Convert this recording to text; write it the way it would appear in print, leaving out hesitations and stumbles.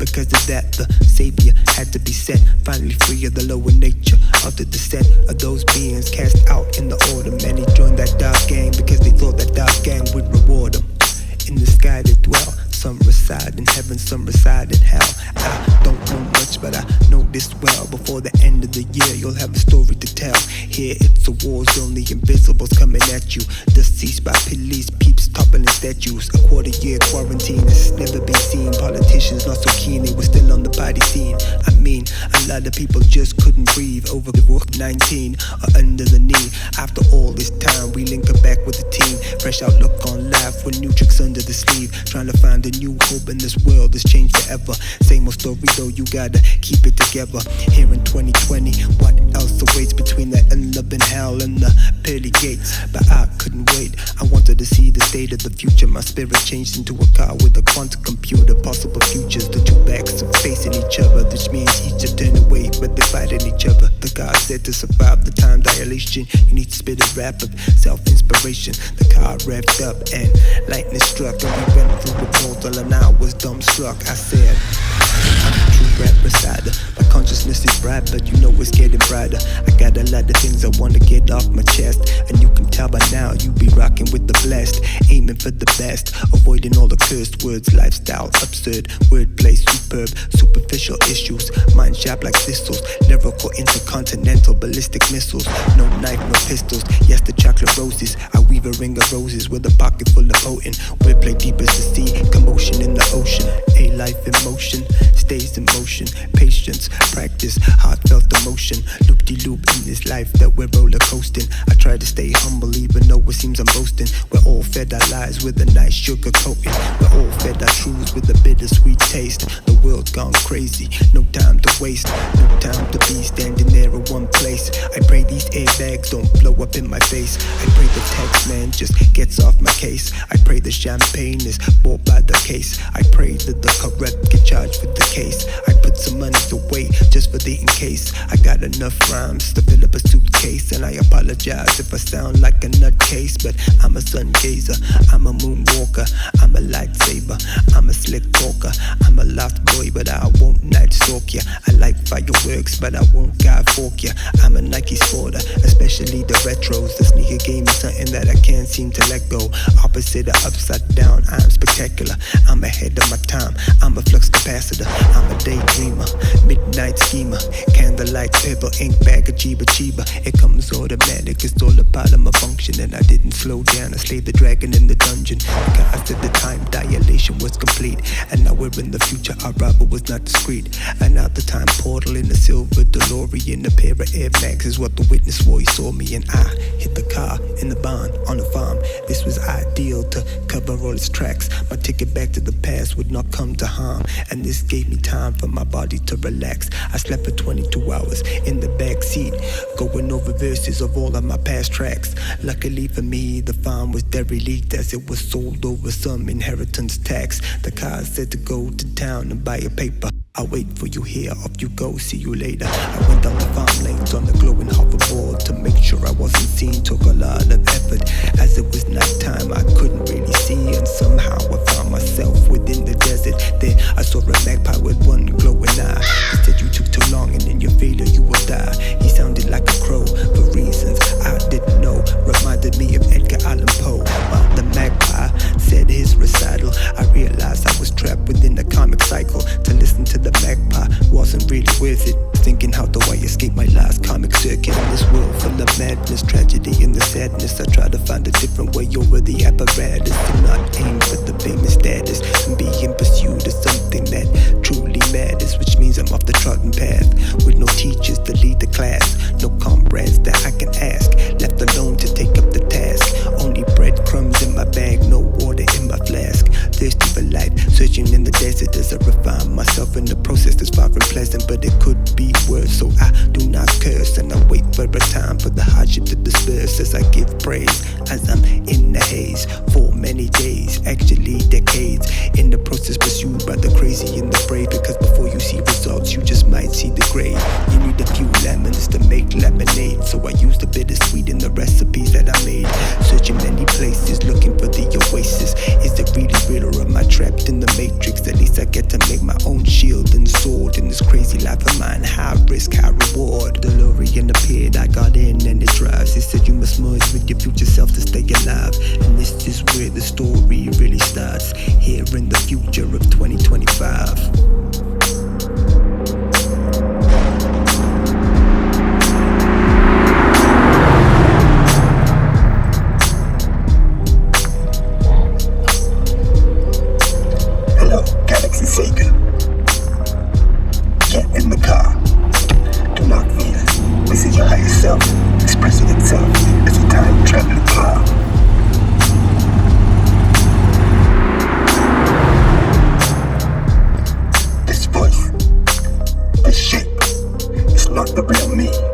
Because of that, the savior had to be set. Finally free of the lower nature of the descent of those beings cast out in the autumn. Many joined that dark gang because they thought that dark gang would reward them. In the sky they dwell. Some reside in heaven, some reside in hell. I don't know much, but I know this well. Before the end of the year, you'll have a story to tell. Here it's a war zone, the invisibles coming at you. Deceased by police, peeps toppling statues. A quarter-year quarantine has never been seen. Politicians not so keen, they were still on the party scene. I mean, a lot of people just couldn't breathe over the 19 or under the knee. After all this time, we link back with the team. Fresh outlook on life with new tricks under the sleeve. Trying to find a new hope in this world that's changed forever. Same old story though, you gotta keep it together. Here in 2020, what else awaits between the unloving hell and the pearly gates? But I couldn't wait, I wanted to see the state of the future. My spirit changed into a car with a quantum computer. Possible futures, the two backs are facing each other. This means each are turn away, but they fighting each other. The car said to survive the time dilation, you need to spit a rap of self-inspiration. The car revved up and lightning struck, and we went through a portal and I was dumbstruck. I said, I'm a true rap reciter. My consciousness is bright, but you know it's getting brighter. I got a lot of things I wanna get off my chest, and you can tell by now you be rocking with the blessed, aiming for the best, avoiding all the cursed words. Lifestyle absurd, wordplay superb, superficial issues, mind sharp like thistles, lyrical intercontinental ballistic missiles. No knife, no pistols. Yes, the chocolate roses. I weave a ring of roses with a pocket full of potent wordplay deep as the sea, commotion in the ocean. A life in motion stays in motion. Patience, practice, heartfelt emotion. Loop-de-loop in this life that we're roller coasting. I try to stay humble even though it seems I'm boasting. We're all fed our lies with a nice sugar coating. We're all fed our truths with a bittersweet taste. The world's gone crazy, no time to waste. No time to be standing there in one place. I pray these airbags don't blow up in my face. I pray the tax man just gets off my case. I pray the champagne is bought by the case. I pray that the corrupt get charged for the case. I put some money away just for the in case. I got enough rhymes to fill up a suitcase, and I apologize if I sound like a nutcase, but I'm a sun gazer, I'm a moonwalker, I'm a lightsaber, I'm a slick talker, I'm a lost boy, but I won't night stalk ya. I like fireworks, but I won't guy fork ya. I'm a Nike sporter, especially the retros. The sneaker game is something that I can't seem to let go. Opposite of upside down, I'm spectacular. I'm ahead of my time, I'm a flux capacitor. I'm a daydreamer, midnight schemer, candlelight, paper, ink bag of Chiba Chiba. It comes automatic, it's all a part of my function, and I didn't slow down, I slayed the dragon in the dungeon. Because at the time dilation was complete, and now we're in the future, our robber was not discreet. And out the time portal in a silver DeLorean, a pair of Air Max is what the witness swore he saw me, and I hit the car in the barn on the farm. This was ideal to cover all its tracks. My ticket back to the past would not come to harm, and this gave me time for my body to relax. I slept for 22 hours in the back seat, going over verses of all of my past tracks. Luckily for me, the farm was derelict as it was sold over some inheritance tax. The car said to go to town and buy a paper. I'll wait for you here, off you go, see you later. I went down the farm lanes on the glowing hoverboard to make sure I wasn't seen. Took a lot of effort as it was nighttime, I couldn't really see, and somehow I found myself within the desert. There I saw a magpie with one glowing eye. He said, you took too long and in your failure you will die. He sounded like a crow for reasons I didn't know. Reminded me of Edgar Allan Poe. While the magpie said his recital, I realized I was trapped within the comic cycle. To listen to the magpie wasn't really worth it. Thinking, how do I escape my last comic circuit in this world full of madness, tragedy, and the sadness? I try to find a different way over the apparatus, to not aim for the famous status and be in pursuit of something that truly matters, which means I'm off the trodden path with no teachers to lead the class, no comrades that I can ask, left alone to take up the task. Only breadcrumbs in my bag, no water in my flask. Thirsty for life, searching in the desert as I refine myself in the process that's far from pleasant, but it could be worse. So I do not curse, and I wait for a time for the hardship to disperse as I give praise as I'm in the haze for many days, actually decades. In the process pursued by the crazy and the brave, because before you see results, you just might see the grave. You need a few lemons to make lemonade, so I used a bittersweet in the recipes that I made. Searching many places, looking for the oasis. Is it really real, or am I trapped in the matrix? At least I get to make my own shield the real me.